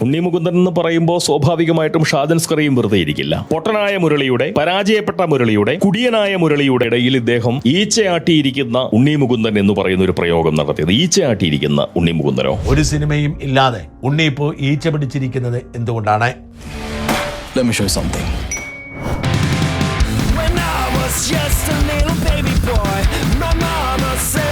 ഉണ്ണി മുകുന്ദൻ എന്ന് പറയുമ്പോൾ സ്വാഭാവികമായിട്ടും ഷാജൻ സ്കറിയും വെറുതെ ഇരിക്കില്ല. പൊട്ടനായ മുരളിയുടെ, പരാജയപ്പെട്ട മുരളിയുടെ, കുടിയനായ മുരളിയുടെ ഇടയിൽ ഇദ്ദേഹം ഈച്ചയാട്ടിയിരിക്കുന്ന ഉണ്ണി മുകുന്ദൻ എന്ന് പറയുന്ന ഒരു പ്രയോഗം നടത്തിയത്. ഈച്ചയാട്ടിയിരിക്കുന്ന ഉണ്ണി മുകുന്ദനോ? ഒരു സിനിമയും ഇല്ലാതെ ഉണ്ണി ഇപ്പോൾ ഈച്ച പിടിച്ചിരിക്കുന്നത് എന്തുകൊണ്ടാണ്? Let me show you something. When I was just a little baby boy, my mama said.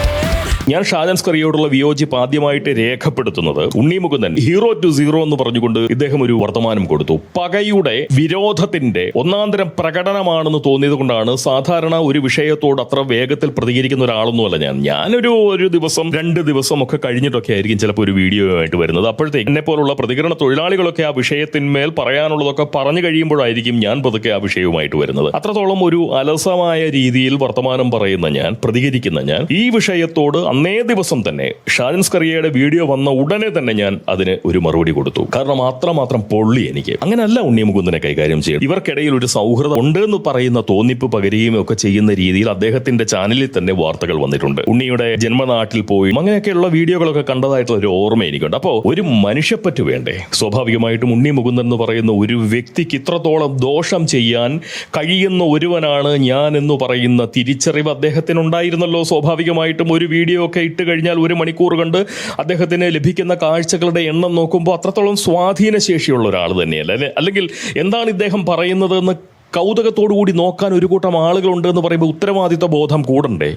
ഞാൻ ഷാജൻ സ്കറിയോടുള്ള വിയോജിപ്പ് ആദ്യമായിട്ട് രേഖപ്പെടുത്തുന്നത് Unni Mukundan hero to zero എന്ന് പറഞ്ഞുകൊണ്ട് ഇദ്ദേഹം ഒരു വർത്തമാനം കൊടുത്തു. പകയുടെ, വിരോധത്തിന്റെ ഒന്നാന്തരം പ്രകടനമാണെന്ന് തോന്നിയത് കൊണ്ടാണ്. സാധാരണ ഒരു വിഷയത്തോട് അത്ര വേഗത്തിൽ പ്രതികരിക്കുന്ന ഒരാളൊന്നുമല്ല ഞാനൊരു ദിവസം 2 ദിവസം ഒക്കെ കഴിഞ്ഞിട്ടൊക്കെ ആയിരിക്കും ചിലപ്പോൾ ഒരു വീഡിയോ ആയിട്ട് വരുന്നത്. അപ്പോഴത്തേക്ക് എന്നെ പോലുള്ള പ്രതികരണ തൊഴിലാളികളൊക്കെ ആ വിഷയത്തിന്മേൽ പറയാനുള്ളതൊക്കെ പറഞ്ഞു കഴിയുമ്പോഴായിരിക്കും ഞാൻ പതുക്കെ ആ വിഷയവുമായിട്ട് വരുന്നത്. അത്രത്തോളം ഒരു അലസമായ രീതിയിൽ വർത്തമാനം പറയുന്ന ഞാൻ, പ്രതികരിക്കുന്ന ഞാൻ, ഈ വിഷയത്തോട് അന്നേ ദിവസം തന്നെ ഷാജൻ സ്കറിയയുടെ വീഡിയോ വന്ന ഉടനെ തന്നെ ഞാൻ അതിന് ഒരു മറുപടി കൊടുത്തു. കാരണം അത്രമാത്രം പൊള്ളി എനിക്ക്. അങ്ങനെയല്ല ഉണ്ണി മുകുന്ദനെ കൈകാര്യം ചെയ്യുന്നത്. ഇവർക്കിടയിൽ ഒരു സൗഹൃദം ഉണ്ടെന്ന് പറയുന്ന തോന്നിപ്പ് പകരുകയും ഒക്കെ ചെയ്യുന്ന രീതിയിൽ അദ്ദേഹത്തിന്റെ ചാനലിൽ തന്നെ വാർത്തകൾ വന്നിട്ടുണ്ട്. ഉണ്ണിയുടെ ജന്മനാട്ടിൽ പോയി അങ്ങനെയൊക്കെയുള്ള വീഡിയോകളൊക്കെ കണ്ടതായിട്ടുള്ള ഒരു ഓർമ്മ എനിക്കുണ്ട്. അപ്പോൾ ഒരു മനുഷ്യപ്പറ്റ് വേണ്ടേ? സ്വാഭാവികമായിട്ടും ഉണ്ണി മുകുന്ദൻ എന്ന് പറയുന്ന ഒരു വ്യക്തിക്ക് ഇത്രത്തോളം ദോഷം ചെയ്യാൻ കഴിയുന്ന ഒരുവനാണ് ഞാൻ എന്ന് പറയുന്ന തിരിച്ചറിവ് അദ്ദേഹത്തിനുണ്ടായിരുന്നല്ലോ. സ്വാഭാവികമായിട്ടും ഒരു വീഡിയോ ഒക്കെ ഇട്ട് കഴിഞ്ഞാൽ 1 മണിക്കൂർ കൊണ്ട് അദ്ദേഹത്തിന് ലഭിക്കുന്ന കാഴ്ചകളുടെ എണ്ണം നോക്കുമ്പോൾ അത്രത്തോളം സ്വാധീന ശേഷിയുള്ള ഒരാൾ തന്നെയല്ല അല്ലെ? അല്ലെങ്കിൽ എന്താണ് ഇദ്ദേഹം പറയുന്നത് എന്ന് കൗതുകത്തോടു കൂടി നോക്കാൻ ഒരു കൂട്ടം ആളുകളുണ്ട് എന്ന് പറയുമ്പോൾ ഉത്തരവാദിത്വ ബോധം കൂടണ്ടേ?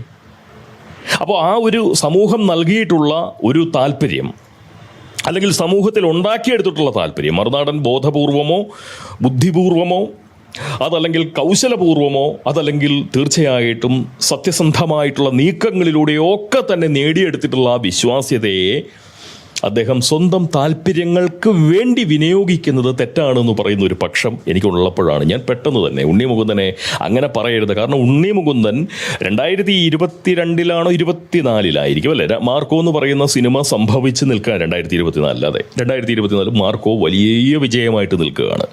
അപ്പോൾ ആ ഒരു സമൂഹം നൽകിയിട്ടുള്ള ഒരു താല്പര്യം, അല്ലെങ്കിൽ സമൂഹത്തിൽ ഉണ്ടാക്കിയെടുത്തിട്ടുള്ള താല്പര്യം, മറുനാടൻ ബോധപൂർവമോ ബുദ്ധിപൂർവമോ അതല്ലെങ്കിൽ കൗശലപൂർവമോ അതല്ലെങ്കിൽ തീർച്ചയായിട്ടും സത്യസന്ധമായിട്ടുള്ള നീക്കങ്ങളിലൂടെയോ ഒക്കെ തന്നെ നേടിയെടുത്തിട്ടുള്ള ആ വിശ്വാസ്യതയെ അദ്ദേഹം സ്വന്തം താല്പര്യങ്ങൾക്ക് വേണ്ടി വിനിയോഗിക്കുന്നത് തെറ്റാണെന്ന് പറയുന്ന ഒരു പക്ഷം എനിക്കുള്ളപ്പോഴാണ് ഞാൻ പെട്ടെന്ന് തന്നെ ഉണ്ണി മുകുന്ദനെ അങ്ങനെ പറയരുത്. കാരണം ഉണ്ണി മുകുന്ദൻ 2022 24 അല്ലേ മാർക്കോ എന്ന് പറയുന്ന സിനിമ സംഭവിച്ച് നിൽക്കാൻ 2024 അതെ 2024 മാർക്കോ വലിയ വിജയമായിട്ട് നിൽക്കുകയാണ്.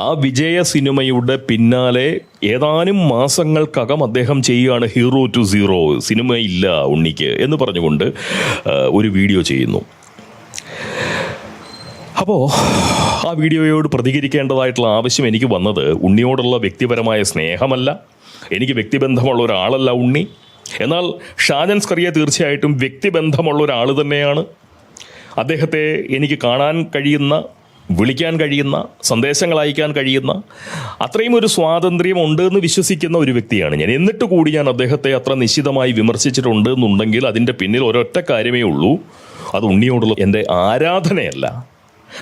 ആ വിജയ സിനിമയുടെ പിന്നാലെ ഏതാനും മാസങ്ങൾക്കകം അദ്ദേഹം ചെയ്യുകയാണ് ഹീറോ ടു സീറോ, സിനിമയില്ല ഉണ്ണിക്ക് എന്ന് പറഞ്ഞുകൊണ്ട് ഒരു വീഡിയോ ചെയ്യുന്നു. അപ്പോൾ ആ വീഡിയോയോട് പ്രതികരിക്കേണ്ടതായിട്ടുള്ള ആവശ്യം എനിക്ക് വന്നത് ഉണ്ണിയോടുള്ള വ്യക്തിപരമായ സ്നേഹമല്ല, എനിക്ക് വ്യക്തിബന്ധമുള്ള ഒരാളല്ല ഉണ്ണി. എന്നാൽ ഷാജൻ സ്കറിയ തീർച്ചയായിട്ടും വ്യക്തിബന്ധമുള്ള ഒരാൾ തന്നെയാണ്. അദ്ദേഹത്തെ എനിക്ക് കാണാൻ കഴിയുന്ന, വിളിക്കാൻ കഴിയുന്ന, സന്ദേശങ്ങൾ അയക്കാൻ കഴിയുന്ന അത്രയും ഒരു സ്വാതന്ത്ര്യം ഉണ്ട് എന്ന് വിശ്വസിക്കുന്ന ഒരു വ്യക്തിയാണ് ഞാൻ. എന്നിട്ട് കൂടി ഞാൻ അദ്ദേഹത്തെ അത്ര നിശ്ചിതമായി വിമർശിച്ചിട്ടുണ്ട് എന്നുണ്ടെങ്കിൽ അതിൻ്റെ പിന്നിൽ ഒരൊറ്റ കാര്യമേ ഉള്ളൂ, അത് ഉണ്ണിയോടുള്ള എൻ്റെ ആരാധനയല്ല.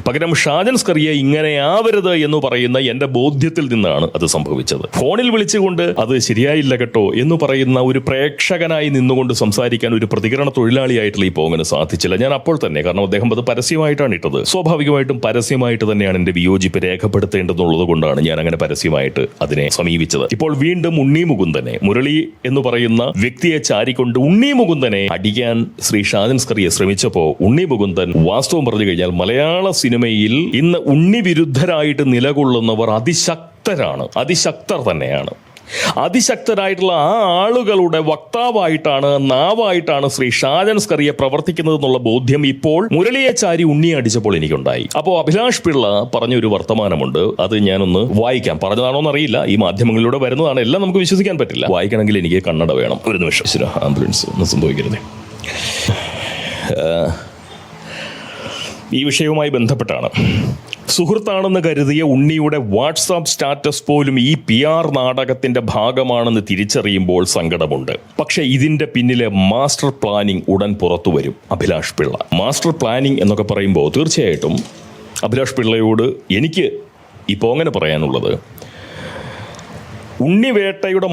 പകരം ഷാജൻ സ്കറിയ ഇങ്ങനെ ആവരുത് എന്ന് പറയുന്ന എൻ്റെ ബോധ്യത്തിൽ നിന്നാണ് അത് സംഭവിച്ചത്. ഫോണിൽ വിളിച്ചുകൊണ്ട് അത് ശരിയായില്ല കേട്ടോ എന്ന് പറയുന്ന ഒരു പ്രേക്ഷകനായി നിന്നുകൊണ്ട് സംസാരിക്കാൻ ഒരു പ്രതികരണ തൊഴിലാളിയായിട്ടുള്ള ഈ പോങ്ങനെ സാധിച്ചില്ല. ഞാൻ അപ്പോൾ തന്നെ, കാരണം അദ്ദേഹം അത് പരസ്യമായിട്ടാണ് ഇട്ടത്, സ്വാഭാവികമായിട്ടും പരസ്യമായിട്ട് തന്നെയാണ് എൻ്റെ വിയോജിപ്പ് രേഖപ്പെടുത്തേണ്ടതെന്നുള്ളത് കൊണ്ടാണ് ഞാൻ അങ്ങനെ പരസ്യമായിട്ട് അതിനെ സമീപിച്ചത്. ഇപ്പോൾ വീണ്ടും ഉണ്ണി മുകുന്ദനെ, മുരളി എന്ന് പറയുന്ന വ്യക്തിയെ ചാരിക്കൊണ്ട് ഉണ്ണി മുകുന്ദനെ അടിക്കാൻ ശ്രീ ഷാജൻ സ്കറിയ ശ്രമിച്ചപ്പോൾ ഉണ്ണി മുകുന്ദൻ വാസ്തവം പറഞ്ഞു കഴിഞ്ഞാൽ മലയാള സിനിമയിൽ ഇന്ന് ഉണ്ണി വിരുദ്ധരായിട്ട് നിലകൊള്ളുന്നവർ അതിശക്തർ തന്നെയാണ്. അതിശക്തരായിട്ടുള്ള ആ ആളുകളുടെ വക്താവായിട്ടാണ്, നാവായിട്ടാണ് ശ്രീ ഷാജൻ സ്കറിയ പ്രവർത്തിക്കുന്നത് എന്നുള്ള ബോധ്യം ഇപ്പോൾ മുരളിയെ ചാരി ഉണ്ണിയെ അടിച്ചപ്പോൾ എനിക്കുണ്ടായി. അപ്പോൾ അഭിലാഷ് പിള്ള പറഞ്ഞൊരു വർത്തമാനമുണ്ട്, അത് ഞാനൊന്ന് വായിക്കാം. പറഞ്ഞതാണോ എന്നറിയില്ല, ഈ മാധ്യമങ്ങളിലൂടെ വരുന്നതാണ്, എല്ലാം നമുക്ക് വിശ്വസിക്കാൻ പറ്റില്ല. വായിക്കണമെങ്കിൽ എനിക്ക് കണ്ണട വേണം. ഒരു നിമിഷം, ആംബുലൻസ് ഒന്നും സംഭവിക്കരുത്. ഈ വിഷയവുമായി ബന്ധപ്പെട്ടാണ്. സുഹൃത്താണെന്ന് കരുതിയ ഉണ്ണിയുടെ വാട്സാപ്പ് സ്റ്റാറ്റസ് പോലും ഈ PR നാടകത്തിന്റെ ഭാഗമാണെന്ന് തിരിച്ചറിയുമ്പോൾ സങ്കടമുണ്ട്. പക്ഷേ ഇതിന്റെ പിന്നിലെ മാസ്റ്റർ പ്ലാനിംഗ് ഉടൻ പുറത്തു വരും. അഭിലാഷ് പിള്ള മാസ്റ്റർ പ്ലാനിംഗ് എന്നൊക്കെ പറയുമ്പോൾ തീർച്ചയായിട്ടും അഭിലാഷ് പിള്ളയോട് എനിക്ക് ഇപ്പോൾ അങ്ങനെ പറയാനുള്ളത്, ഉണ്ണിവേട്ടയുടെ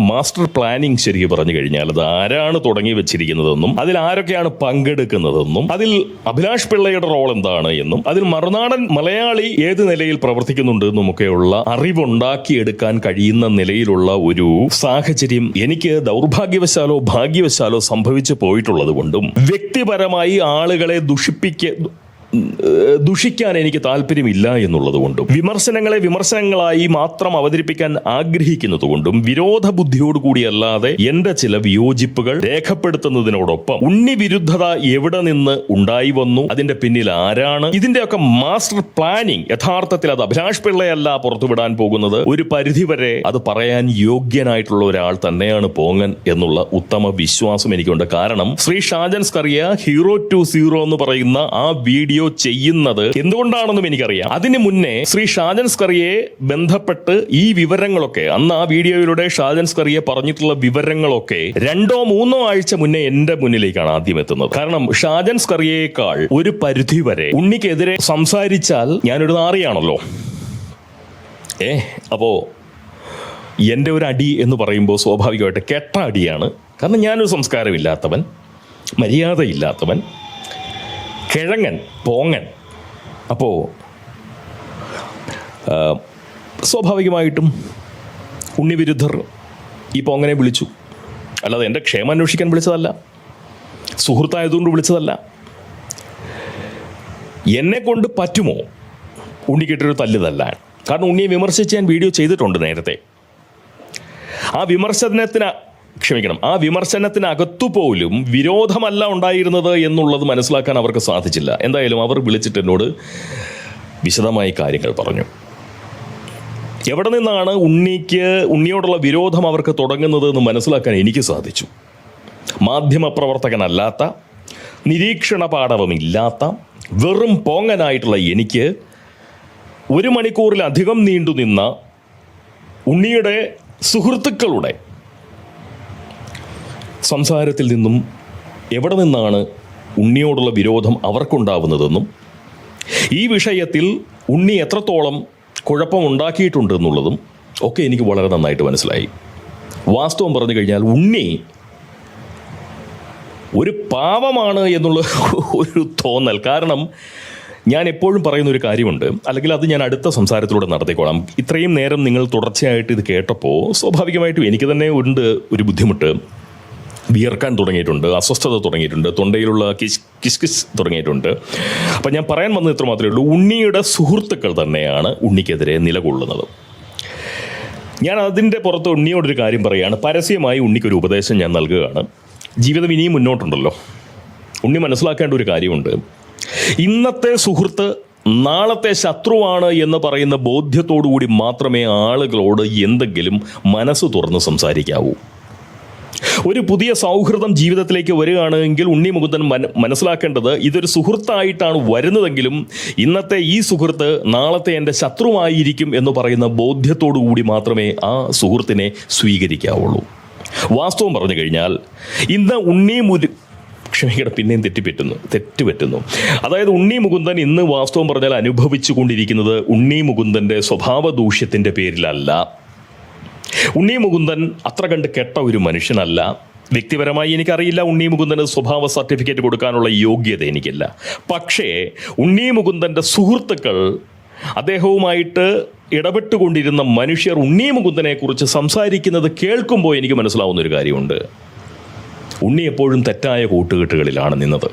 മാസ്റ്റർ പ്ലാനിംഗ് ശരിക്കും പറഞ്ഞു കഴിഞ്ഞാൽ അത് ആരാണ് തുടങ്ങി വെച്ചിരിക്കുന്നതെന്നും അതിൽ ആരൊക്കെയാണ് പങ്കെടുക്കുന്നതെന്നും അതിൽ അഭിലാഷ് പിള്ളയുടെ റോൾ എന്താണ് എന്നും അതിൽ മറുനാടൻ മലയാളി ഏത് നിലയിൽ പ്രവർത്തിക്കുന്നുണ്ട് എന്നുമൊക്കെയുള്ള അറിവുണ്ടാക്കിയെടുക്കാൻ കഴിയുന്ന നിലയിലുള്ള ഒരു സാഹചര്യം എനിക്ക് ദൗർഭാഗ്യവശാലോ ഭാഗ്യവശാലോ സംഭവിച്ചു പോയിട്ടുള്ളത് കൊണ്ടും വ്യക്തിപരമായി ആളുകളെ ദുഷിക്കാൻ എനിക്ക് താല്പര്യമില്ല എന്നുള്ളതുകൊണ്ടും വിമർശനങ്ങളെ വിമർശനങ്ങളായി മാത്രം അവതരിപ്പിക്കാൻ ആഗ്രഹിക്കുന്നതുകൊണ്ടും വിരോധ ബുദ്ധിയോടുകൂടിയല്ലാതെ എന്റെ ചില വിയോജിപ്പുകൾ രേഖപ്പെടുത്തുന്നതിനോടൊപ്പം ഉണ്ണി വിരുദ്ധത എവിടെ നിന്ന് ഉണ്ടായി വന്നു, അതിന്റെ പിന്നിൽ ആരാണ്, ഇതിന്റെയൊക്കെ മാസ്റ്റർ പ്ലാനിങ് യഥാർത്ഥത്തിൽ അത് അഭിലാഷ് പിള്ളയല്ല പുറത്തുവിടാൻ പോകുന്നത്. ഒരു പരിധിവരെ അത് പറയാൻ യോഗ്യനായിട്ടുള്ള ഒരാൾ തന്നെയാണ് പോങ്ങൻ എന്നുള്ള ഉത്തമ വിശ്വാസം എനിക്കുണ്ട്. കാരണം Shri Shajan Skariah hero to zero എന്ന് പറയുന്ന ആ വീഡിയോ ചെയ്യുന്നത് എന്തുകൊണ്ടാണെന്നും എനിക്കറിയാം. അതിന് മുന്നേ ശ്രീ ഷാജൻ സ്കറിയെ ബന്ധപ്പെട്ട് ഈ വിവരങ്ങളൊക്കെ അന്ന് ആ വീഡിയോയിലൂടെ ഷാജൻ സ്കറിയെ പറഞ്ഞിട്ടുള്ള വിവരങ്ങളൊക്കെ 2-3 ആഴ്ച മുന്നേ എന്റെ മുന്നിലേക്കാണ് ആദ്യം എത്തുന്നത്. കാരണം ഷാജൻ സ്കറിയേക്കാൾ ഒരു പരിധി വരെ ഉണ്ണിക്കെതിരെ സംസാരിച്ചാൽ ഞാനൊരു നാറിയാണല്ലോ. അപ്പോ എന്റെ ഒരു അടി എന്ന് പറയുമ്പോൾ സ്വാഭാവികമായിട്ട് കെട്ട അടിയാണ്. കാരണം ഞാനൊരു സംസ്കാരമില്ലാത്തവൻ, മര്യാദയില്ലാത്തവൻ, കിഴങ്ങൻ, പോങ്ങൻ. അപ്പോൾ സ്വാഭാവികമായിട്ടും ഉണ്ണിവിരുദ്ധർ ഈ പോങ്ങനെ വിളിച്ചു. അല്ലാതെ എൻ്റെ ക്ഷേമം അന്വേഷിക്കാൻ വിളിച്ചതല്ല, സുഹൃത്തായതുകൊണ്ട് വിളിച്ചതല്ല. എന്നെ കൊണ്ട് പറ്റുമോ ഉണ്ണിക്കിട്ടൊരു തല്ല് തല്ലാൻ? കാരണം ഉണ്ണിയെ വിമർശിച്ച് ഞാൻ വീഡിയോ ചെയ്തിട്ടുണ്ട് നേരത്തെ. ആ വിമർശനത്തിനകത്തുപോലും വിരോധമല്ല ഉണ്ടായിരുന്നത് എന്നുള്ളത് മനസ്സിലാക്കാൻ അവർക്ക് സാധിച്ചില്ല. എന്തായാലും അവർ വിളിച്ചിട്ട് എന്നോട് വിശദമായി കാര്യങ്ങൾ പറഞ്ഞു. എവിടെ നിന്നാണ് ഉണ്ണിയോടുള്ള വിരോധം അവർക്ക് തുടങ്ങുന്നത് എന്ന് മനസ്സിലാക്കാൻ എനിക്ക് സാധിച്ചു. മാധ്യമപ്രവർത്തകനല്ലാത്ത, നിരീക്ഷണ പാടവമില്ലാത്ത, വെറും പോങ്ങനായിട്ടുള്ള എനിക്ക് 1 മണിക്കൂറിലധികം നീണ്ടുനിന്ന ഉണ്ണിയുടെ സുഹൃത്തുക്കളുടെ സംസാരത്തിൽ നിന്നും എവിടെ നിന്നാണ് ഉണ്ണിയോടുള്ള വിരോധം അവർക്കുണ്ടാവുന്നതെന്നും ഈ വിഷയത്തിൽ ഉണ്ണി എത്രത്തോളം കുഴപ്പമുണ്ടാക്കിയിട്ടുണ്ട് എന്നുള്ളതും ഒക്കെ എനിക്ക് വളരെ നന്നായിട്ട് മനസ്സിലായി. വാസ്തവം പറഞ്ഞു കഴിഞ്ഞാൽ ഉണ്ണി ഒരു പാവമാണ് എന്നുള്ള ഒരു തോന്നൽ. കാരണം ഞാൻ എപ്പോഴും പറയുന്ന ഒരു കാര്യമുണ്ട്, അല്ലെങ്കിൽ അത് ഞാൻ അടുത്ത സംസാരത്തിലൂടെ നടത്തിക്കോളാം. ഇത്രയും നേരം നിങ്ങൾ തുടർച്ചയായിട്ട് ഇത് കേട്ടപ്പോൾ സ്വാഭാവികമായിട്ടും എനിക്ക് തന്നെ ഉണ്ട് ഒരു ബുദ്ധിമുട്ട്. വിയർക്കാൻ തുടങ്ങിയിട്ടുണ്ട്, അസ്വസ്ഥത തുടങ്ങിയിട്ടുണ്ട്, തൊണ്ടയിലുള്ള കിസ് തുടങ്ങിയിട്ടുണ്ട്. അപ്പം ഞാൻ പറയാൻ വന്നത് ഇത്ര മാത്രമേ ഉള്ളൂ. ഉണ്ണിയുടെ സുഹൃത്തുക്കൾ തന്നെയാണ് ഉണ്ണിക്കെതിരെ നിലകൊള്ളുന്നത്. ഞാൻ അതിൻ്റെ പുറത്ത് ഉണ്ണിയോടൊരു കാര്യം പറയുകയാണ്. പരസ്യമായി ഉണ്ണിക്കൊരു ഉപദേശം ഞാൻ നൽകുകയാണ്. ജീവിതം ഇനിയും മുന്നോട്ടുണ്ടല്ലോ. ഉണ്ണി മനസ്സിലാക്കേണ്ട ഒരു കാര്യമുണ്ട്. ഇന്നത്തെ സുഹൃത്ത് നാളത്തെ ശത്രുവാണ് എന്ന് പറയുന്ന ബോധ്യത്തോടുകൂടി മാത്രമേ ആളുകളോട് എന്തെങ്കിലും മനസ്സ് തുറന്ന് സംസാരിക്കാവൂ. ഒരു പുതിയ സൗഹൃദം ജീവിതത്തിലേക്ക് വരികയാണെങ്കിൽ ഉണ്ണി മുകുന്ദൻ മനസ്സിലാക്കേണ്ടത് ഇതൊരു സുഹൃത്തായിട്ടാണ് വരുന്നതെങ്കിലും ഇന്നത്തെ ഈ സുഹൃത്ത് നാളത്തെ എൻ്റെ ശത്രുവായിരിക്കും എന്ന് പറയുന്ന ബോധ്യത്തോടു കൂടി മാത്രമേ ആ സുഹൃത്തിനെ സ്വീകരിക്കാവുള്ളൂ. വാസ്തവം പറഞ്ഞു കഴിഞ്ഞാൽ ഇന്ന് പിന്നെയും തെറ്റുപറ്റുന്നു. അതായത് ഉണ്ണി മുകുന്ദൻ ഇന്ന് വാസ്തവം പറഞ്ഞാൽ അനുഭവിച്ചു കൊണ്ടിരിക്കുന്നത് ഉണ്ണി മുകുന്ദൻ്റെ സ്വഭാവ ദൂഷ്യത്തിൻ്റെ പേരിലല്ല. ഉണ്ണി മുകുന്ദൻ അത്ര കണ്ട് കെട്ട ഒരു മനുഷ്യനല്ല. വ്യക്തിപരമായി എനിക്കറിയില്ല ഉണ്ണി മുകുന്ദന് സ്വഭാവ സർട്ടിഫിക്കറ്റ് കൊടുക്കാനുള്ള യോഗ്യത എനിക്കില്ല. പക്ഷേ ഉണ്ണി മുകുന്ദൻ്റെ സുഹൃത്തുക്കൾ, അദ്ദേഹവുമായിട്ട് ഇടപെട്ടുകൊണ്ടിരുന്ന മനുഷ്യർ ഉണ്ണി മുകുന്ദനെ കുറിച്ച് സംസാരിക്കുന്നത് കേൾക്കുമ്പോൾ എനിക്ക് മനസ്സിലാവുന്ന ഒരു കാര്യമുണ്ട്. ഉണ്ണി എപ്പോഴും തെറ്റായ കൂട്ടുകെട്ടുകളിലാണ് നിന്നത്.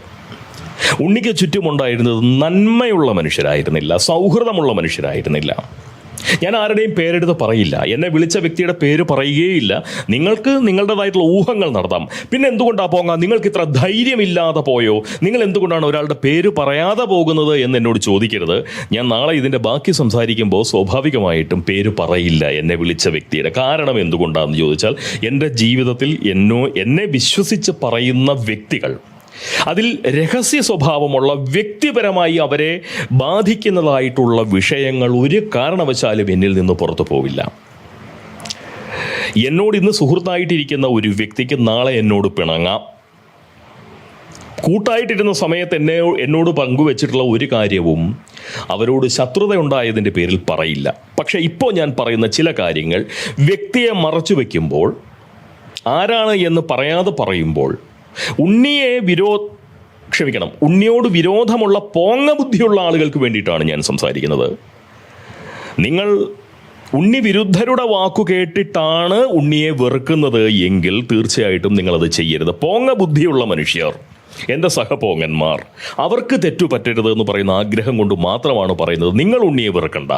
ഉണ്ണിക്ക് ചുറ്റുമുണ്ടായിരുന്നത് നന്മയുള്ള മനുഷ്യരായിരുന്നില്ല, സൗഹൃദമുള്ള മനുഷ്യരായിരുന്നില്ല. ഞാൻ ആരുടെയും പേരെടുത്ത് പറയില്ല, എന്നെ വിളിച്ച വ്യക്തിയുടെ പേര് പറയുകയില്ല. നിങ്ങൾക്ക് നിങ്ങളുടേതായിട്ടുള്ള ഊഹങ്ങൾ നടത്താം. പിന്നെ എന്തുകൊണ്ടാണ് പോങ്ങാം, നിങ്ങൾക്ക് ഇത്ര ധൈര്യമില്ലാതെ പോയോ, നിങ്ങൾ എന്തുകൊണ്ടാണ് ഒരാളുടെ പേര് പറയാതെ പോകുന്നത് എന്ന് എന്നോട് ചോദിക്കരുത്. ഞാൻ നാളെ ഇതിൻ്റെ ബാക്കി സംസാരിക്കുമ്പോൾ സ്വാഭാവികമായിട്ടും പേര് പറയില്ല എന്നെ വിളിച്ച വ്യക്തിയുടെ. കാരണം എന്തുകൊണ്ടാണെന്ന് ചോദിച്ചാൽ എൻ്റെ ജീവിതത്തിൽ എന്നെ വിശ്വസിച്ച് പറയുന്ന വ്യക്തികൾ, അതിൽ രഹസ്യ സ്വഭാവമുള്ള, വ്യക്തിപരമായി അവരെ ബാധിക്കുന്നതായിട്ടുള്ള വിഷയങ്ങൾ ഒരു കാരണവശാലും എന്നിൽ നിന്ന് പുറത്തു പോവില്ല. എന്നോട് ഇന്ന് സുഹൃത്തായിട്ടിരിക്കുന്ന ഒരു വ്യക്തിക്ക് നാളെ എന്നോട് പിണങ്ങാം. കൂട്ടായിട്ടിരുന്ന സമയത്ത് എന്നോട് പങ്കുവെച്ചിട്ടുള്ള ഒരു കാര്യവും അവരോട് ശത്രുത ഉണ്ടായതിൻ്റെ പേരിൽ പറയില്ല. പക്ഷേ ഇപ്പോൾ ഞാൻ പറയുന്ന ചില കാര്യങ്ങൾ വ്യക്തിയെ മറച്ചു വയ്ക്കുമ്പോൾ, ആരാണ് എന്ന് പറയാതെ പറയുമ്പോൾ, ഉണ്ണിയോട് വിരോധമുള്ള പോങ്ങ ബുദ്ധിയുള്ള ആളുകൾക്ക് വേണ്ടിയിട്ടാണ് ഞാൻ സംസാരിക്കുന്നത്. നിങ്ങൾ ഉണ്ണി വിരുദ്ധരുടെ വാക്കു കേട്ടിട്ടാണ് ഉണ്ണിയെ വെറുക്കുന്നത് എങ്കിൽ തീർച്ചയായിട്ടും നിങ്ങളത് ചെയ്യരുത്. പോങ്ങ ബുദ്ധിയുള്ള മനുഷ്യർ എൻ്റെ സഹപോങ്ങന്മാർ, അവർക്ക് തെറ്റുപറ്റരുത് എന്ന് പറയുന്ന ആഗ്രഹം കൊണ്ട് മാത്രമാണ് പറയുന്നത്. നിങ്ങൾ ഉണ്ണിയെ വെറുക്കണ്ട,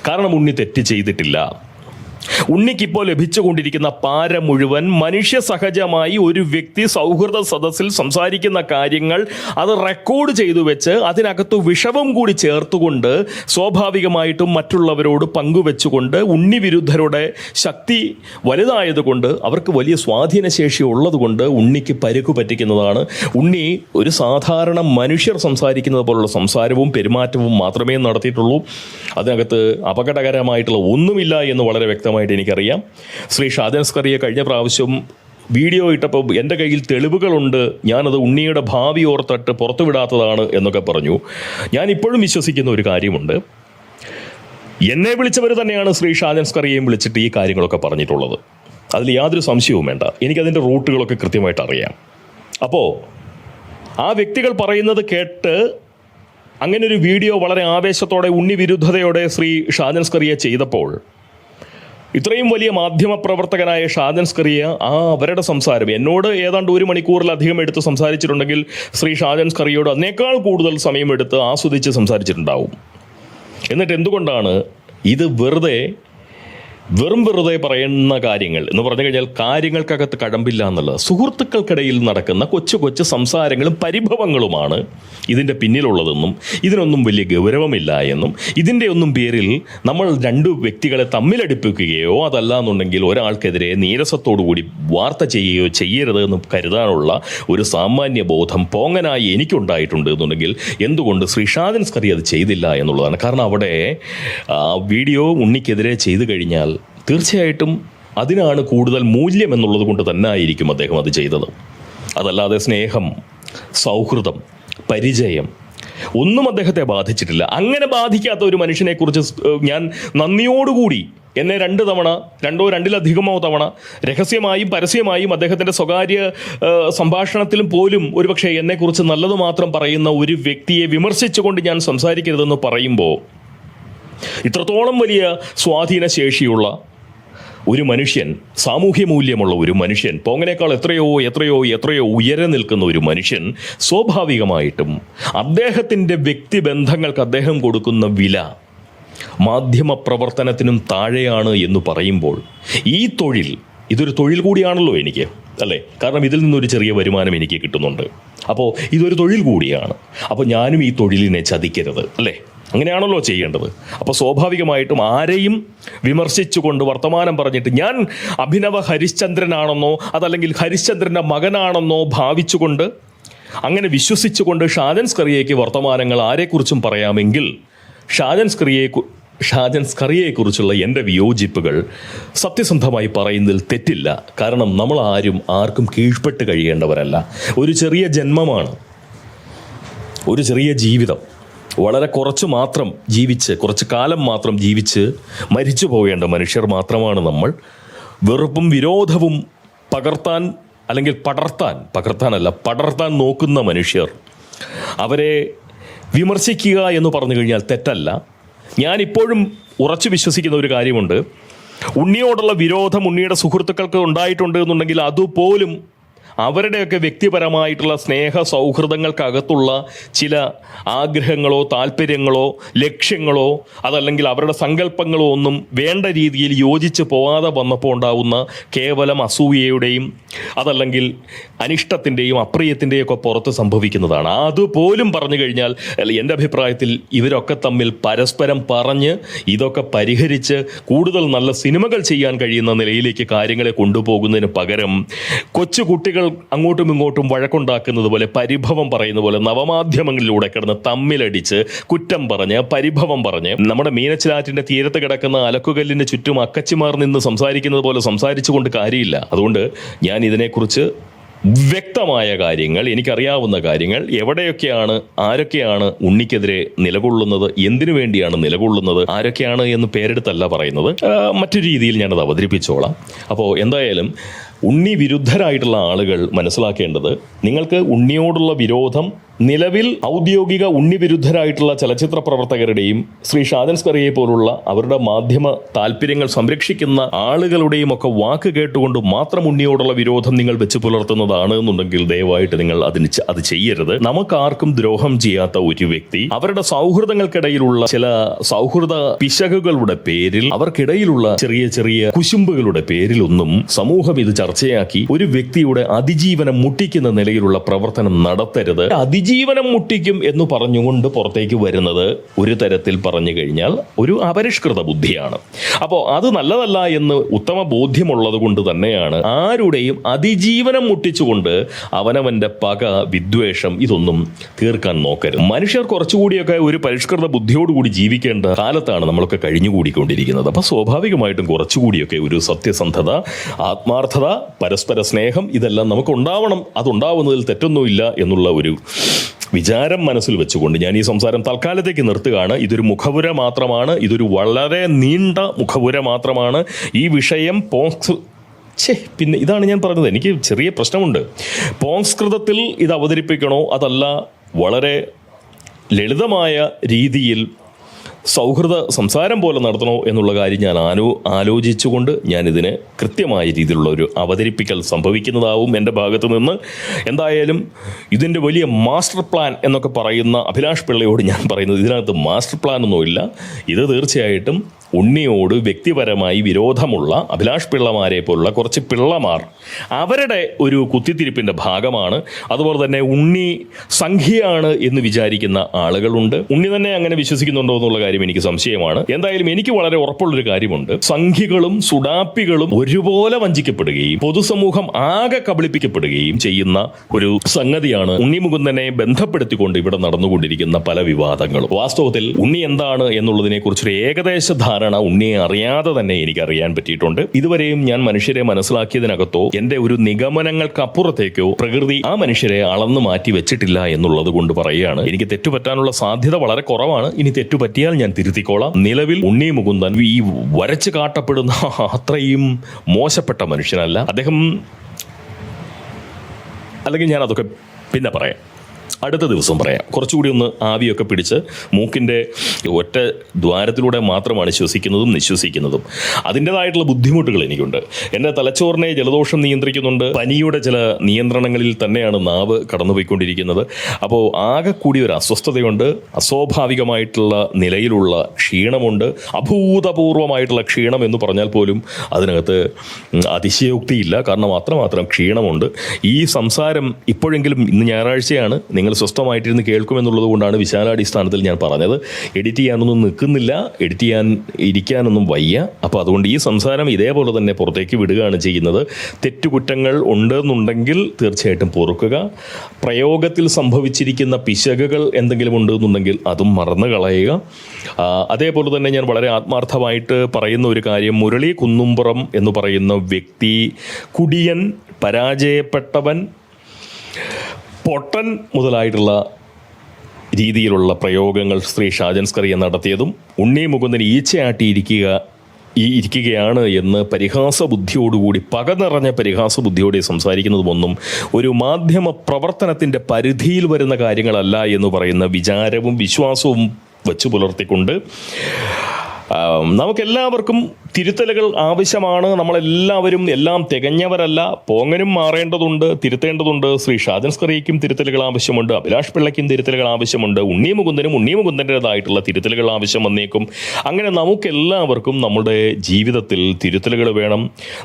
കാരണം ഉണ്ണി തെറ്റ് ചെയ്തിട്ടില്ല. ഉണ്ണിക്കിപ്പോൾ ലഭിച്ചുകൊണ്ടിരിക്കുന്ന പാര മുഴുവൻ മനുഷ്യ സഹജമായി ഒരു വ്യക്തി സൗഹൃദ സദസ്സിൽ സംസാരിക്കുന്ന കാര്യങ്ങൾ അത് റെക്കോർഡ് ചെയ്തു വെച്ച് അതിനകത്ത് വിഷവും കൂടി ചേർത്തുകൊണ്ട് സ്വാഭാവികമായിട്ടും മറ്റുള്ളവരോട് പങ്കുവെച്ചുകൊണ്ട് ഉണ്ണി വിരുദ്ധരുടെ ശക്തി വലുതായതുകൊണ്ട് അവർക്ക് വലിയ സ്വാധീനശേഷി ഉള്ളതുകൊണ്ട് ഉണ്ണിക്ക് പരുക്ക് പറ്റിക്കുന്നതാണ്. ഉണ്ണി ഒരു സാധാരണ മനുഷ്യർ സംസാരിക്കുന്നത് പോലുള്ള സംസാരവും പെരുമാറ്റവും മാത്രമേ നടത്തിയിട്ടുള്ളൂ. അതിനകത്ത് അപകടകരമായിട്ടുള്ള ഒന്നുമില്ല എന്ന് വളരെ വ്യക്തമായിട്ട് എനിക്കറിയാം. ശ്രീ ഷാജൻ സ്കറിയ കഴിഞ്ഞ പ്രാവശ്യം വീഡിയോ ഇട്ടപ്പോൾ എൻ്റെ കയ്യിൽ തെളിവുകളുണ്ട്, ഞാനത് ഉണ്ണിയുടെ ഭാവി ഓർത്തിട്ട് പുറത്തുവിടാത്തതാണ് എന്നൊക്കെ പറഞ്ഞു. ഞാൻ ഇപ്പോഴും വിശ്വസിക്കുന്ന ഒരു കാര്യമുണ്ട്, എന്നെ വിളിച്ചവർ തന്നെയാണ് ശ്രീ ഷാജൻ സ്കറിയയും വിളിച്ചിട്ട് ഈ കാര്യങ്ങളൊക്കെ പറഞ്ഞിട്ടുള്ളത്. അതിൽ യാതൊരു സംശയവും വേണ്ട. എനിക്കതിൻ്റെ റൂട്ടുകളൊക്കെ കൃത്യമായിട്ട് അറിയാം. അപ്പോൾ ആ വ്യക്തികൾ പറയുന്നത് കേട്ട് അങ്ങനെ ഒരു വീഡിയോ വളരെ ആവേശത്തോടെ ഉണ്ണി വിരുദ്ധതയോടെ ശ്രീ ഷാജൻ സ്കറിയ ചെയ്തപ്പോൾ ഇത്രയും വലിയ മാധ്യമപ്രവർത്തകനായ ഷാജൻ സ്കറിയ അവരുടെ സംസാരം എന്നോട് ഏതാണ്ട് 1 മണിക്കൂറിലധികം എടുത്ത് സംസാരിച്ചിട്ടുണ്ടെങ്കിൽ ശ്രീ ഷാജൻ സ്കറിയോട് അതിനേക്കാൾ കൂടുതൽ സമയമെടുത്ത് ആസ്വദിച്ച് സംസാരിച്ചിട്ടുണ്ടാവും. എന്നിട്ട് എന്തുകൊണ്ടാണ് ഇത് വെറും വെറുതെ പറയുന്ന കാര്യങ്ങൾ എന്ന് പറഞ്ഞു കഴിഞ്ഞാൽ കാര്യങ്ങൾക്കകത്ത് കഴമ്പില്ല എന്നുള്ളത്? സുഹൃത്തുക്കൾക്കിടയിൽ നടക്കുന്ന കൊച്ചു കൊച്ചു സംസാരങ്ങളും പരിഭവങ്ങളുമാണ് ഇതിൻ്റെ പിന്നിലുള്ളതെന്നും ഇതിനൊന്നും വലിയ ഗൗരവമില്ല എന്നും ഇതിൻ്റെ ഒന്നും പേരിൽ നമ്മൾ 2 വ്യക്തികളെ തമ്മിലടിപ്പിക്കുകയോ അതല്ല എന്നുണ്ടെങ്കിൽ ഒരാൾക്കെതിരെ നീരസത്തോടുകൂടി വാർത്ത ചെയ്യുകയോ ചെയ്യരുത് എന്ന് കരുതാനുള്ള ഒരു സാമാന്യ ബോധം പോങ്ങനായി എനിക്കുണ്ടായിട്ടുണ്ട് എന്നുണ്ടെങ്കിൽ എന്തുകൊണ്ട് ശ്രീ ഷാജൻ സ്കറിയ അത് ചെയ്തില്ല എന്നുള്ളതാണ്. കാരണം അവിടെ വീഡിയോ ഉണ്ണിക്കെതിരെ ചെയ്തു കഴിഞ്ഞാൽ തീർച്ചയായിട്ടും അതിനാണ് കൂടുതൽ മൂല്യം എന്നുള്ളത് കൊണ്ട് തന്നെ ആയിരിക്കും അദ്ദേഹം അത് ചെയ്തത്. അതല്ലാതെ സ്നേഹം, സൗഹൃദം, പരിചയം ഒന്നും അദ്ദേഹത്തെ ബാധിച്ചിട്ടില്ല. അങ്ങനെ ബാധിക്കാത്ത ഒരു മനുഷ്യനെക്കുറിച്ച് ഞാൻ നന്ദിയോടുകൂടി എന്നെ 2 തവണ 2-2-ലധികമോ തവണ രഹസ്യമായും പരസ്യമായും അദ്ദേഹത്തിൻ്റെ സ്വകാര്യ സംഭാഷണത്തിലും പോലും ഒരുപക്ഷെ എന്നെക്കുറിച്ച് നല്ലത് മാത്രം പറയുന്ന ഒരു വ്യക്തിയെ വിമർശിച്ചുകൊണ്ട് ഞാൻ സംസാരിക്കരുതെന്ന് പറയുമ്പോൾ ഇത്രത്തോളം വലിയ സ്വാധീന ശേഷിയുള്ള ഒരു മനുഷ്യൻ, സാമൂഹ്യ മൂല്യമുള്ള ഒരു മനുഷ്യൻ, പോങ്ങനേക്കാൾ എത്രയോ ഉയരെ നിൽക്കുന്ന ഒരു മനുഷ്യൻ, സ്വാഭാവികമായിട്ടും അദ്ദേഹത്തിൻ്റെ വ്യക്തിബന്ധങ്ങൾക്ക് അദ്ദേഹം കൊടുക്കുന്ന വില മാധ്യമ പ്രവർത്തനത്തിനും താഴെയാണ് എന്ന് പറയുമ്പോൾ ഈ തൊഴിൽ ഇതൊരു തൊഴിൽ കൂടിയാണല്ലോ എനിക്ക്, അല്ലേ? കാരണം ഇതിൽ നിന്നൊരു ചെറിയ വരുമാനം എനിക്ക് കിട്ടുന്നുണ്ട്. അപ്പോൾ ഇതൊരു തൊഴിൽ കൂടിയാണ്. അപ്പോൾ ഞാനും ഈ തൊഴിലിനെ ചതിക്കരുത്, അല്ലേ? അങ്ങനെയാണല്ലോ ചെയ്യേണ്ടത്. അപ്പോൾ സ്വാഭാവികമായിട്ടും ആരെയും വിമർശിച്ചുകൊണ്ട് വർത്തമാനം പറഞ്ഞിട്ട് ഞാൻ അഭിനവ ഹരിശ്ചന്ദ്രനാണെന്നോ അതല്ലെങ്കിൽ ഹരിശ്ചന്ദ്രൻ്റെ മകനാണെന്നോ ഭാവിച്ചുകൊണ്ട് അങ്ങനെ വിശ്വസിച്ചുകൊണ്ട് ഷാജൻ സ്കറിയയ്ക്ക് വർത്തമാനങ്ങൾ ആരെക്കുറിച്ചും പറയാമെങ്കിൽ ഷാജൻ സ്കറിയയെക്കുറിച്ചുള്ള എൻ്റെ വിയോജിപ്പുകൾ സത്യസന്ധമായി പറയുന്നതിൽ തെറ്റില്ല. കാരണം നമ്മൾ ആർക്കും കീഴ്പ്പെട്ട് കഴിയേണ്ടവരല്ല. ഒരു ചെറിയ ജന്മമാണ്, ഒരു ചെറിയ ജീവിതം, വളരെ കുറച്ച് കാലം മാത്രം ജീവിച്ച് മരിച്ചു പോകേണ്ട മനുഷ്യർ മാത്രമാണ് നമ്മൾ. വെറുപ്പും വിരോധവും പടർത്താൻ നോക്കുന്ന മനുഷ്യർ, അവരെ വിമർശിക്കുക എന്ന് പറഞ്ഞു കഴിഞ്ഞാൽ തെറ്റല്ല. ഞാനിപ്പോഴും ഉറച്ചു വിശ്വസിക്കുന്ന ഒരു കാര്യമുണ്ട്, ഉണ്ണിയോടുള്ള വിരോധം ഉണ്ണിയുടെ സുഹൃത്തുക്കൾക്ക് ഉണ്ടായിട്ടുണ്ട് എന്നുണ്ടെങ്കിൽ അതുപോലും അവരുടെയൊക്കെ വ്യക്തിപരമായിട്ടുള്ള സ്നേഹ സൗഹൃദങ്ങൾക്കകത്തുള്ള ചില ആഗ്രഹങ്ങളോ താല്പര്യങ്ങളോ ലക്ഷ്യങ്ങളോ അതല്ലെങ്കിൽ അവരുടെ സങ്കല്പങ്ങളോ ഒന്നും വേണ്ട രീതിയിൽ യോജിച്ച് പോകാതെ വന്നപ്പോൾ ഉണ്ടാവുന്ന കേവലം അസൂയയുടെയും അതല്ലെങ്കിൽ അനിഷ്ടത്തിൻ്റെയും അപ്രിയത്തിൻ്റെയും ഒക്കെ പുറത്ത് സംഭവിക്കുന്നതാണ്. അതുപോലും പറഞ്ഞു കഴിഞ്ഞാൽ എൻ്റെ അഭിപ്രായത്തിൽ ഇവരൊക്കെ തമ്മിൽ പരസ്പരം പറഞ്ഞ് ഇതൊക്കെ പരിഹരിച്ച് കൂടുതൽ നല്ല സിനിമകൾ ചെയ്യാൻ കഴിയുന്ന നിലയിലേക്ക് കാര്യങ്ങളെ കൊണ്ടുപോകുന്നതിന് പകരം കൊച്ചു കുട്ടികൾ അങ്ങോട്ടും ഇങ്ങോട്ടും വഴക്കുണ്ടാക്കുന്നത് പോലെ, പരിഭവം പറയുന്ന പോലെ നവമാധ്യമങ്ങളിലൂടെ കിടന്ന് തമ്മിലടിച്ച് കുറ്റം പറഞ്ഞ് പരിഭവം പറഞ്ഞ് നമ്മുടെ മീനച്ചിലാറ്റിന്റെ തീരത്ത് കിടക്കുന്ന അലക്കുകല്ലിന്റെ ചുറ്റും അക്കച്ചിമാർ നിന്ന് സംസാരിക്കുന്നത് പോലെ സംസാരിച്ചുകൊണ്ട് കാര്യമില്ല. അതുകൊണ്ട് ഞാൻ ഇതിനെക്കുറിച്ച് വ്യക്തമായ കാര്യങ്ങൾ, എനിക്കറിയാവുന്ന കാര്യങ്ങൾ, ആരൊക്കെയാണ് ഉണ്ണിക്കെതിരെ നിലകൊള്ളുന്നത്, എന്തിനു വേണ്ടിയാണ് നിലകൊള്ളുന്നത്, ആരൊക്കെയാണ് എന്ന് പേരെടുത്തല്ല പറയുന്നത്, മറ്റൊരു രീതിയിൽ ഞാനത് അവതരിപ്പിച്ചോളാം. അപ്പോൾ എന്തായാലും ഉണ്ണി വിരുദ്ധരായിട്ടുള്ള ആളുകൾ മനസ്സിലാക്കേണ്ടത്, നിങ്ങൾക്ക് ഉണ്ണിയോടുള്ള വിരോധം നിലവിൽ ഔദ്യോഗിക ഉണ്ണിവിരുദ്ധരായിട്ടുള്ള ചലച്ചിത്ര പ്രവർത്തകരുടെയും ശ്രീ ഷാജൻ സ്കറിയെ പോലുള്ള അവരുടെ മാധ്യമ താല്പര്യങ്ങൾ സംരക്ഷിക്കുന്ന ആളുകളുടെയും ഒക്കെ വാക്ക് കേട്ടുകൊണ്ട് മാത്രം ഉണ്ണിയോടുള്ള വിരോധം നിങ്ങൾ വെച്ച് പുലർത്തുന്നതാണ് എന്നുണ്ടെങ്കിൽ ദയവായിട്ട് നിങ്ങൾ അത് ചെയ്യരുത്. നമുക്കാർക്കും ദ്രോഹം ചെയ്യാത്ത ഒരു വ്യക്തി അവരുടെ സൗഹൃദങ്ങൾക്കിടയിലുള്ള ചില സൗഹൃദ പിശകുകളുടെ പേരിൽ, അവർക്കിടയിലുള്ള ചെറിയ ചെറിയ കുശുമ്പുകളുടെ പേരിലൊന്നും സമൂഹം ഇത് ചർച്ചയാക്കി ഒരു വ്യക്തിയുടെ അതിജീവനം മുട്ടിക്കുന്ന നിലയിലുള്ള പ്രവർത്തനം നടത്തരുത്. അതിജീവനം മുട്ടിക്കും എന്ന് പറഞ്ഞുകൊണ്ട് പുറത്തേക്ക് വരുന്നത് ഒരു തരത്തിൽ പറഞ്ഞു കഴിഞ്ഞാൽ ഒരു അപരിഷ്കൃത ബുദ്ധിയാണ്. അപ്പോൾ അത് നല്ലതല്ല എന്ന് ഉത്തമ ബോധ്യമുള്ളത് കൊണ്ട് തന്നെയാണ് ആരുടെയും അതിജീവനം മുട്ടിച്ചുകൊണ്ട് അവനവന്റെ പക, വിദ്വേഷം ഇതൊന്നും തീർക്കാൻ നോക്കരുത്. മനുഷ്യർ കുറച്ചുകൂടിയൊക്കെ ഒരു പരിഷ്കൃത ബുദ്ധിയോടുകൂടി ജീവിക്കേണ്ട കാലത്താണ് നമ്മളൊക്കെ കഴിഞ്ഞുകൂടിക്കൊണ്ടിരിക്കുന്നത്. അപ്പോൾ സ്വാഭാവികമായിട്ടും കുറച്ചുകൂടിയൊക്കെ ഒരു സത്യസന്ധത, ആത്മാർത്ഥത, പരസ്പര സ്നേഹം ഇതെല്ലാം നമുക്ക് ഉണ്ടാവണം. അതുണ്ടാവുന്നതിൽ തെറ്റൊന്നുമില്ല എന്നുള്ള ഒരു വിചാരം മനസ്സിൽ വെച്ചുകൊണ്ട് ഞാൻ ഈ സംസാരം തൽക്കാലത്തേക്ക് നിർത്തുകയാണ്. ഇതൊരു മുഖവുര മാത്രമാണ്, ഇതൊരു വളരെ നീണ്ട മുഖവുര മാത്രമാണ്. ഈ വിഷയം പിന്നെ ഇതാണ് ഞാൻ പറഞ്ഞത്, എനിക്ക് ചെറിയ പ്രശ്നമുണ്ട്. പോംസ്കൃതത്തിൽ ഇത് അവതരിപ്പിക്കണോ അതല്ല വളരെ ലളിതമായ രീതിയിൽ സൗഹൃദ സംസാരം പോലെ നടത്തണോ എന്നുള്ള കാര്യം ഞാൻ ആലോചിച്ചുകൊണ്ട് ഞാനിതിന് കൃത്യമായ രീതിയിലുള്ള ഒരു അവതരിപ്പിക്കൽ സംഭവിക്കുന്നതാവും എൻ്റെ ഭാഗത്തു നിന്ന്. എന്തായാലും ഇതിൻ്റെ വലിയ മാസ്റ്റർ പ്ലാൻ എന്നൊക്കെ പറയുന്ന അഭിലാഷ് പിള്ളയോട് ഞാൻ പറയുന്നത്, ഇതിനകത്ത് മാസ്റ്റർ പ്ലാൻ ഒന്നുമില്ല. ഇത് തീർച്ചയായിട്ടും ഉണ്ണിയോട് വ്യക്തിപരമായി വിരോധമുള്ള അഭിലാഷ് പിള്ളമാരെ പോലുള്ള കുറച്ച് പിള്ളമാർ അവരുടെ ഒരു കുത്തിത്തിരിപ്പിൻ്റെ ഭാഗമാണ്. അതുപോലെ തന്നെ ഉണ്ണി സംഖ്യയാണ് എന്ന് വിചാരിക്കുന്ന ആളുകളുണ്ട്. ഉണ്ണി തന്നെ അങ്ങനെ വിശ്വസിക്കുന്നുണ്ടോ എന്നുള്ള കാര്യം എനിക്ക് സംശയമാണ്. എന്തായാലും എനിക്ക് വളരെ ഉറപ്പുള്ളൊരു കാര്യമുണ്ട്, സംഖ്യകളും സുഡാപ്പികളും ഒരുപോലെ വഞ്ചിക്കപ്പെടുകയും പൊതുസമൂഹം ആകെ കബളിപ്പിക്കപ്പെടുകയും ചെയ്യുന്ന ഒരു സംഗതിയാണ് ഉണ്ണി മുകുന്ദനെ ബന്ധപ്പെടുത്തിക്കൊണ്ട് ഇവിടെ നടന്നുകൊണ്ടിരിക്കുന്ന പല വിവാദങ്ങളും. വാസ്തവത്തിൽ ഉണ്ണി എന്താണ് എന്നുള്ളതിനെ കുറിച്ചൊരു ഏകദേശ ധാരണ ഉണ്ണിയെ അറിയാതെ തന്നെ എനിക്ക് അറിയാൻ പറ്റിയിട്ടുണ്ട്. ഇതുവരെയും ഞാൻ മനുഷ്യരെ മനസ്സിലാക്കിയതിനകത്തോ എന്റെ ഒരു നിഗമനങ്ങൾക്കപ്പുറത്തേക്കോ പ്രകൃതി ആ മനുഷ്യരെ അളന്നു മാറ്റി വെച്ചിട്ടില്ല എന്നുള്ളത് കൊണ്ട് പറയുകയാണ്. എനിക്ക് തെറ്റുപറ്റാനുള്ള സാധ്യത വളരെ കുറവാണ്. ഇനി തെറ്റുപറ്റിയാൽ ഞാൻ തിരുത്തിക്കോളാം. നിലവിൽ ഉണ്ണി മുകുന്ദൻ ഈ വരച്ചു കാട്ടപ്പെടുന്ന അത്രയും മോശപ്പെട്ട മനുഷ്യനല്ല അദ്ദേഹം. അല്ലെങ്കിൽ ഞാൻ അതൊക്കെ പിന്നെ പറയാം, അടുത്ത ദിവസം പറയാം. കുറച്ചുകൂടി ഒന്ന് ആവിയൊക്കെ പിടിച്ച് മൂക്കിൻ്റെ ഒറ്റ ദ്വാരത്തിലൂടെ മാത്രമാണ് ശ്വസിക്കുന്നതും നിശ്വസിക്കുന്നതും. അതിൻ്റെതായിട്ടുള്ള ബുദ്ധിമുട്ടുകൾ എനിക്കുണ്ട്. എൻ്റെ തലച്ചോറിനെ ജലദോഷം നിയന്ത്രിക്കുന്നുണ്ട്. പനിയുടെ ചില നിയന്ത്രണങ്ങളിൽ തന്നെയാണ് നാവ് കടന്നുപോയിക്കൊണ്ടിരിക്കുന്നത്. അപ്പോൾ ആകെ കൂടി ഒരു അസ്വസ്ഥതയുണ്ട്. അസ്വാഭാവികമായിട്ടുള്ള നിലയിലുള്ള ക്ഷീണമുണ്ട്. അഭൂതപൂർവമായിട്ടുള്ള ക്ഷീണം എന്ന് പറഞ്ഞാൽ പോലും അതിനകത്ത് അതിശയോക്തിയില്ല. കാരണം അത്രമാത്രം ക്ഷീണമുണ്ട്. ഈ സംസാരം ഇപ്പോഴെങ്കിലും ഇന്ന് ഞായറാഴ്ചയാണ്, നിങ്ങൾ സ്വസ്ഥമായിട്ടിരുന്ന് കേൾക്കുമെന്നുള്ളത് കൊണ്ടാണ് വിശാലാടിസ്ഥാനത്തിൽ ഞാൻ പറഞ്ഞത്. എഡിറ്റ് ചെയ്യാനൊന്നും നിൽക്കുന്നില്ല, എഡിറ്റ് ചെയ്യാൻ ഇരിക്കാനൊന്നും വയ്യ. അപ്പോൾ അതുകൊണ്ട് ഈ സംസാരം ഇതേപോലെ തന്നെ പുറത്തേക്ക് വിടുകയാണ് ചെയ്യുന്നത്. തെറ്റുകുറ്റങ്ങൾ ഉണ്ടെന്നുണ്ടെങ്കിൽ തീർച്ചയായിട്ടും പൊറുക്കുക. പ്രയോഗത്തിൽ സംഭവിച്ചിരിക്കുന്ന പിശകുകൾ എന്തെങ്കിലും ഉണ്ടെന്നുണ്ടെങ്കിൽ അതും മറന്നു കളയുക. അതേപോലെ തന്നെ ഞാൻ വളരെ ആത്മാർത്ഥമായിട്ട് പറയുന്ന ഒരു കാര്യം, മുരളി കുന്നുംപുറം എന്ന് പറയുന്ന വ്യക്തി കുടിയൻ, പരാജയപ്പെട്ടവൻ, പൊട്ടൻ മുതലായിട്ടുള്ള രീതിയിലുള്ള പ്രയോഗങ്ങൾ ശ്രീ ഷാജൻ സ്കറിയ നടത്തിയതും ഉണ്ണി മുകുന്ദൻ ഇരിക്കുകയാണ് എന്ന് പരിഹാസബുദ്ധിയോടുകൂടി, പക നിറഞ്ഞ പരിഹാസബുദ്ധിയോടെ സംസാരിക്കുന്നതുമൊന്നും ഒരു മാധ്യമ പ്രവർത്തനത്തിൻ്റെ പരിധിയിൽ വരുന്ന കാര്യങ്ങളല്ല എന്ന് പറയുന്ന വിചാരവും വിശ്വാസവും വച്ചു പുലർത്തിക്കൊണ്ട് നമുക്കെല്ലാവർക്കും തിരുത്തലുകൾ ആവശ്യമാണ്. നമ്മളെല്ലാവരും എല്ലാം തികഞ്ഞവരല്ല. പോങ്ങനും മാറേണ്ടതുണ്ട്, തിരുത്തേണ്ടതുണ്ട്. ശ്രീ ഷാജൻ സ്കറിയയ്ക്കും തിരുത്തലുകൾ ആവശ്യമുണ്ട്, അഭിലാഷ് പിള്ളയ്ക്കും തിരുത്തലുകൾ ആവശ്യമുണ്ട്, ഉണ്ണി മുകുന്ദൻ്റെതായിട്ടുള്ള തിരുത്തലുകൾ ആവശ്യം വന്നേക്കും. അങ്ങനെ നമുക്കെല്ലാവർക്കും നമ്മുടെ ജീവിതത്തിൽ തിരുത്തലുകൾ വേണം.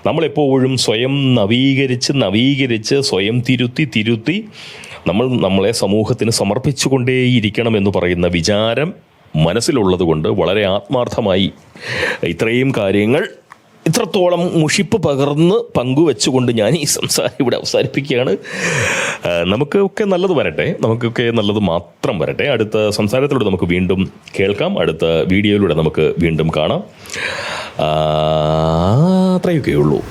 നമ്മളെപ്പോഴും സ്വയം നവീകരിച്ച് സ്വയം തിരുത്തി നമ്മളെ സമൂഹത്തിന് സമർപ്പിച്ചുകൊണ്ടേയിരിക്കണം എന്ന് പറയുന്ന വിചാരം മനസ്സിലുള്ളത് കൊണ്ട് വളരെ ആത്മാർത്ഥമായി ഇത്രയും കാര്യങ്ങൾ ഇത്രത്തോളം മുഷിപ്പ് പകർന്ന് പങ്കുവെച്ചുകൊണ്ട് ഞാൻ ഈ സംസാരം ഇവിടെ അവസാനിപ്പിക്കുകയാണ്. നമുക്കൊക്കെ നല്ലത് വരട്ടെ, നമുക്കൊക്കെ നല്ലത് മാത്രം വരട്ടെ. അടുത്ത സംസാരത്തിലൂടെ നമുക്ക് വീണ്ടും കേൾക്കാം, അടുത്ത വീഡിയോയിലൂടെ നമുക്ക് വീണ്ടും കാണാം. അത്രയൊക്കെ ഉള്ളൂ.